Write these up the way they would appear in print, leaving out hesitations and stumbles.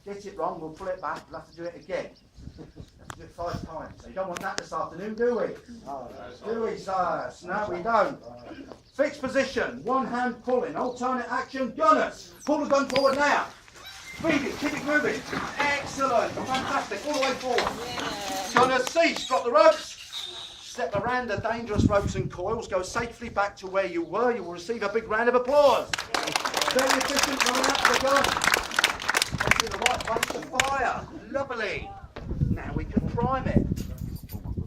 get it wrong, we'll pull it back, we'll have to do it again. Have to do it 5 times. So you don't want that this afternoon, do we? Do we, sirs? No, we don't. Fixed position, one hand pulling, alternate action, gunners. Pull the gun forward now. Speed it, keep it moving. Excellent, fantastic, all the way forward. Gunners cease, drop the ropes. Step around the dangerous ropes and coils, go safely back to where you were. You will receive a big round of applause. Very efficient, running out the gun. Onto the right place to fire. Lovely. Now we can prime it.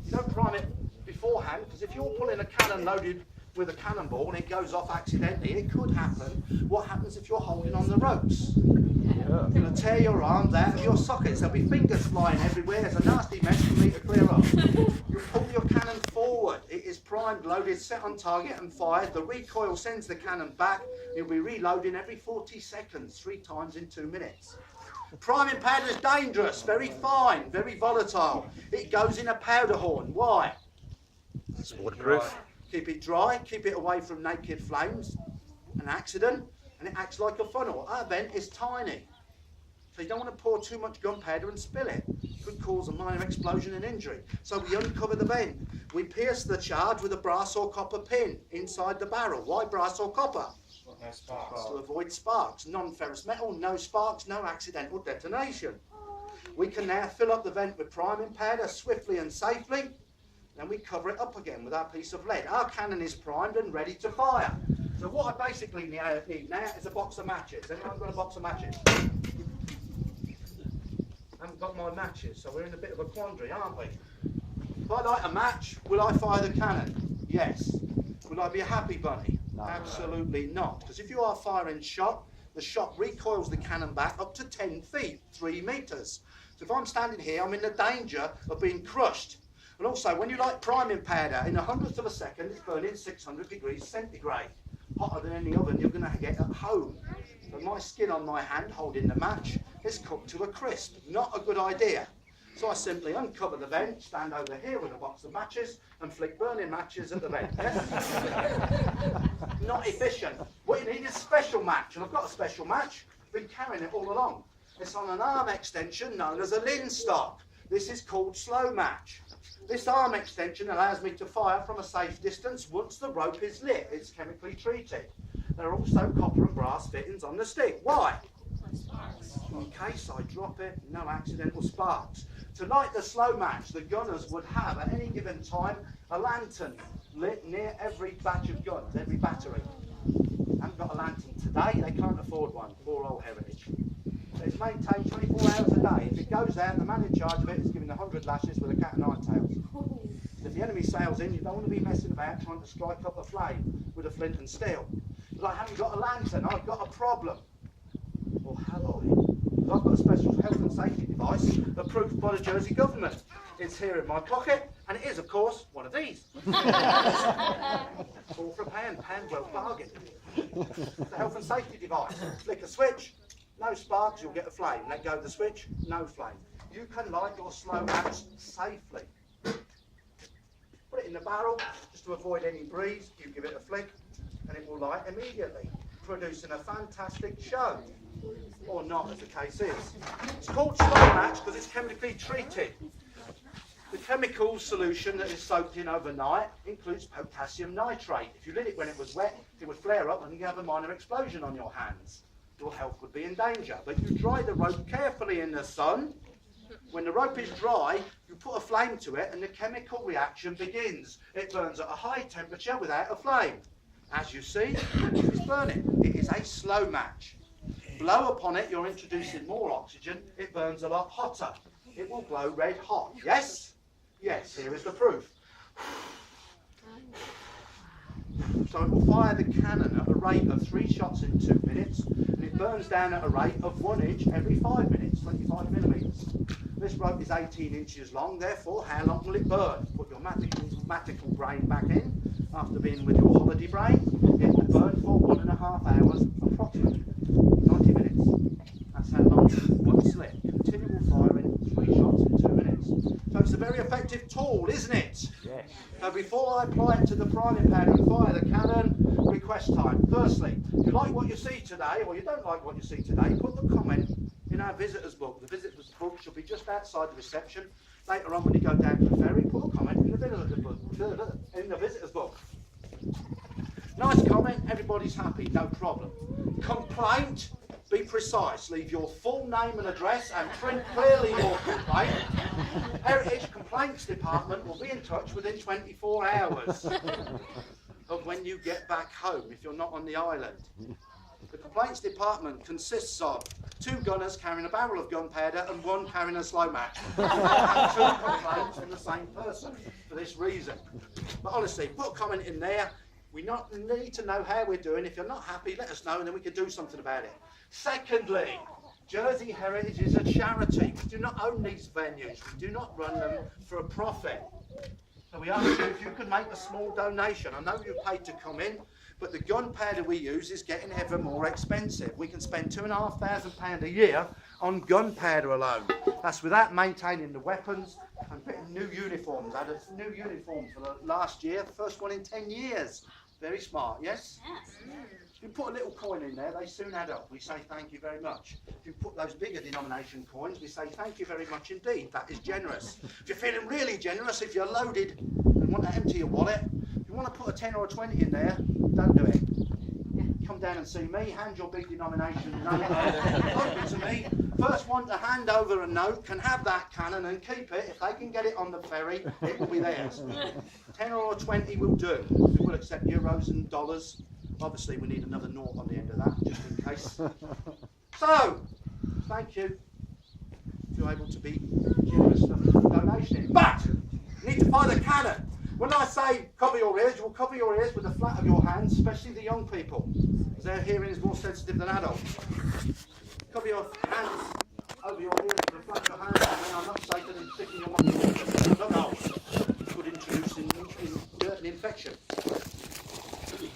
You don't prime it beforehand, because if you're pulling a cannon loaded with a cannonball and it goes off accidentally, it could happen. What happens if you're holding on the ropes? You're going to tear your arms out of your sockets. There'll be fingers flying everywhere. It's a nasty mess for me to clear up. You pull your cannon forward. It is primed, loaded, set on target and fired. The recoil sends the cannon back. You'll be reloading every 40 seconds, 3 times in 2 minutes. Priming powder is dangerous, very fine, very volatile. It goes in a powder horn. Why? It's waterproof. Keep it dry, keep it away from naked flames, an accident, and it acts like a funnel. Our vent is tiny, so you don't want to pour too much gunpowder and spill it. It could cause a minor explosion and injury. So we uncover the vent. We pierce the charge with a brass or copper pin inside the barrel. Why brass or copper? No sparks. To avoid sparks. Non-ferrous metal, no sparks, no accidental detonation. We can now fill up the vent with priming powder swiftly and safely. Then we cover it up again with our piece of lead. Our cannon is primed and ready to fire. So what I basically need now is a box of matches. Anyone got a box of matches? I haven't got my matches, so we're in a bit of a quandary, aren't we? If I light a match, will I fire the cannon? Yes. Will I be a happy bunny? No. Absolutely not. Because if you are firing shot, the shot recoils the cannon back up to 10 feet, 3 meters. So if I'm standing here, I'm in the danger of being crushed. And also, when you light priming powder, in 1/100th of a second, it's burning 600 degrees centigrade. Hotter than any oven you're going to get at home. But my skin on my hand holding the match is cooked to a crisp. Not a good idea. So I simply uncover the vent, stand over here with a box of matches, and flick burning matches at the vent. Yes? Not efficient. What you need is a special match, and I've got a special match. I've been carrying it all along. It's on an arm extension known as a linstock. This is called slow match. This arm extension allows me to fire from a safe distance once the rope is lit. It's chemically treated. There are also copper and brass fittings on the stick. Why? In case I drop it, no accidental sparks. To light the slow match, the gunners would have at any given time a lantern lit near every batch of guns, every battery. Haven't got a lantern today, they can't afford one, poor old heritage. So it's maintained 24 hours a day. If it goes out, the man in charge of it is given 100 lashes with a cat and nine tails. If the enemy sails in, you don't want to be messing about trying to strike up a flame with a flint and steel. But I haven't got a lantern, I've got a problem. Or have I? Because I've got a special health and safety device approved by the Jersey government. It's here in my pocket, and it is, of course, one of these. 4 for £1, pound well bargain. It's a health and safety device. Flick a switch, no sparks, you'll get a flame. Let go of the switch, no flame. You can light your slow match safely. Put it in the barrel, just to avoid any breeze. You give it a flick, and it will light immediately, producing a fantastic show. Or not, as the case is. It's called slow match because it's chemically treated. The chemical solution that is soaked in overnight includes potassium nitrate. If you lit it when it was wet, it would flare up and you have a minor explosion on your hands. Your health would be in danger. But you dry the rope carefully in the sun. When the rope is dry, you put a flame to it and the chemical reaction begins. It burns at a high temperature without a flame. As you see, it is burning. It is a slow match. Blow upon it, you're introducing more oxygen. It burns a lot hotter. It will glow red hot. Yes? Yes, here is the proof. So it will fire the cannon at a rate of 3 shots in 2 minutes, and it burns down at a rate of 1 inch every 5 minutes, 25 millimetres. This rope is 18 inches long, therefore how long will it burn? Put your mathematical brain back in. After being with your holiday brain, it will burn for 1.5 hours approximately. 90 minutes. That's how long one lit. Continual firing, 3 shots in 2 minutes. So it's a very effective tool, isn't it? Yes. So before I apply it to the priming powder and fire the cannon, request time. Firstly, if you like what you see today, or you don't like what you see today, put the comment in our visitors book. The visitors book should be just outside the reception. Later on, when you go down to the ferry, put a comment in the visitors book. Nice comment, everybody's happy, no problem. Complaint, be precise. Leave your full name and address and print clearly your complaint. Heritage Complaints Department will be in touch within 24 hours of when you get back home if you're not on the island. The Complaints Department consists of 2 gunners carrying a barrel of gunpowder and 1 carrying a slow match. And 2 complaints from the same person for this reason. But honestly, put a comment in there. We need to know how we're doing. If you're not happy, let us know and then we can do something about it. Secondly, Jersey Heritage is a charity. We do not own these venues. We do not run them for a profit. So we ask you if you can make a small donation. I know you've paid to come in, but the gunpowder we use is getting ever more expensive. We can spend £2,500 a year on gunpowder alone. That's without maintaining the weapons and fitting new uniforms. I had a new uniform for the last year, the first one in 10 years. Very smart, yes? Yes. If you put a little coin in there, they soon add up. We say thank you very much. If you put those bigger denomination coins, we say thank you very much indeed. That is generous. If you're feeling really generous, if you're loaded and want to empty your wallet, if you want to put a 10 or a 20 in there, don't do it. Come down and see me, hand your big denomination note over to me. First one to hand over a note can have that cannon and keep it. If they can get it on the ferry, it will be theirs. 10 or 20 will do. We will accept euros and dollars. Obviously, we need another naught on the end of that, just in case. So, thank you if you're able to be generous enough with the donation. But, you need to fire the cannon. When I say cover your ears, you will cover your ears with the flat of your hands, especially the young people, because their hearing is more sensitive than adults. Cover your hands over your ears with the flat of your hands, and then I'm not safe than sticking your mouth. No, could introduce an infection.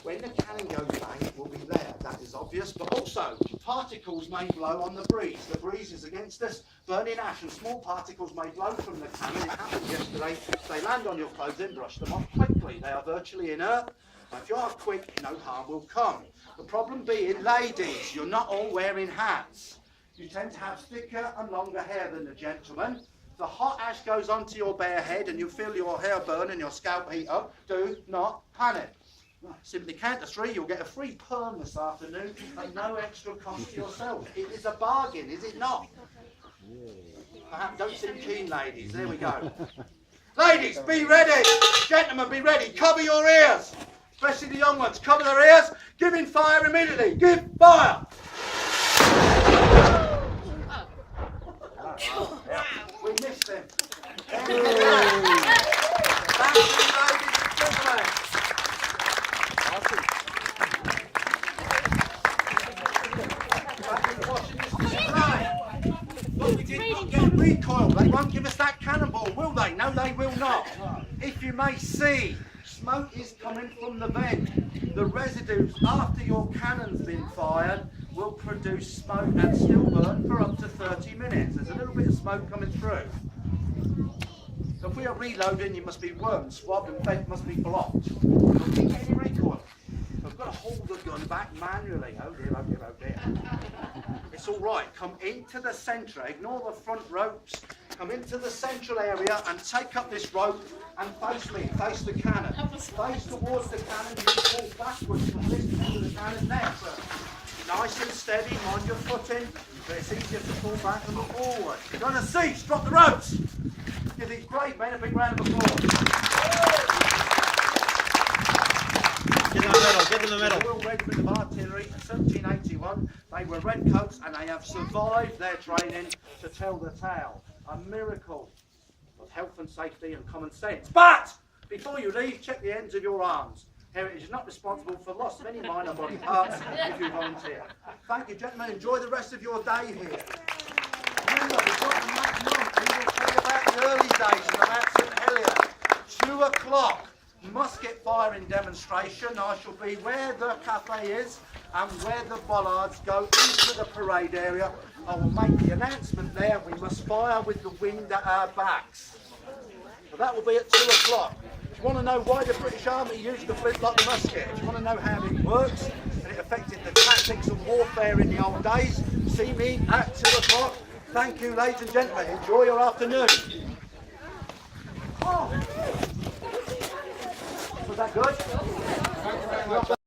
When the cannon goes bang, it will be there, that is obvious, but also particles may blow on the breeze. The breeze is against us, burning ash, and small particles may blow from the cannon. It happened yesterday. They land on your clothes, then brush them off quickly. They are virtually inert. If you are quick, no harm will come. The problem being, ladies, you're not all wearing hats. You tend to have thicker and longer hair than the gentlemen. The hot ash goes onto your bare head and you feel your hair burn and your scalp heat up. Do not panic. Simply count to 3, you'll get a free perm this afternoon and no extra cost to yourself. It is a bargain, is it not? Perhaps don't seem keen, ladies. There we go. Ladies, be ready. Gentlemen, be ready. Cover your ears. Especially the young ones. Cover their ears. Give in fire immediately. Give fire. We missed them. Thank you, ladies and gentlemen. But we did not get recoil. They won't give us that cannonball, will they? No, they will not. If you may see, smoke is coming from the vent. The residues after your cannon's been fired will produce smoke and still burn for up to 30 minutes. There's a little bit of smoke coming through. So if we are reloading, you must be wormed, swabbed, and vent must be blocked. We didn't get any recoil. So I've got to hold the gun back manually. Oh dear, oh dear, oh dear. It's all right. Come into the centre. Ignore the front ropes. Come into the central area and take up this rope and face me. Face the cannon. Face towards the cannon. You fall backwards from this end of the cannon there, sir. Nice and steady. Mind your footing. But it's easier to fall back than forward. You're going to cease. Drop the ropes. Give these brave men a big round of applause. Get in the middle, get in the middle. The Royal Regiment of Artillery in 1781, they were redcoats and they have survived their training to tell the tale. A miracle of health and safety and common sense. But before you leave, check the ends of your arms. Heritage is not responsible for loss of any minor body parts if you volunteer. Thank you, gentlemen. Enjoy the rest of your day here. Remember, we've got the next month. We will tell you about the early days and about St Helier. 2 o'clock. Musket firing demonstration. I shall be where the cafe is and where the bollards go into the parade area. I will make the announcement there. We must fire with the wind at our backs. So that will be at 2 o'clock. If you want to know why the British Army used the flintlock musket, if you want to know how it works and it affected the tactics of warfare in the old days, see me at 2 o'clock. Thank you, ladies and gentlemen. Enjoy your afternoon. Oh. Was that good?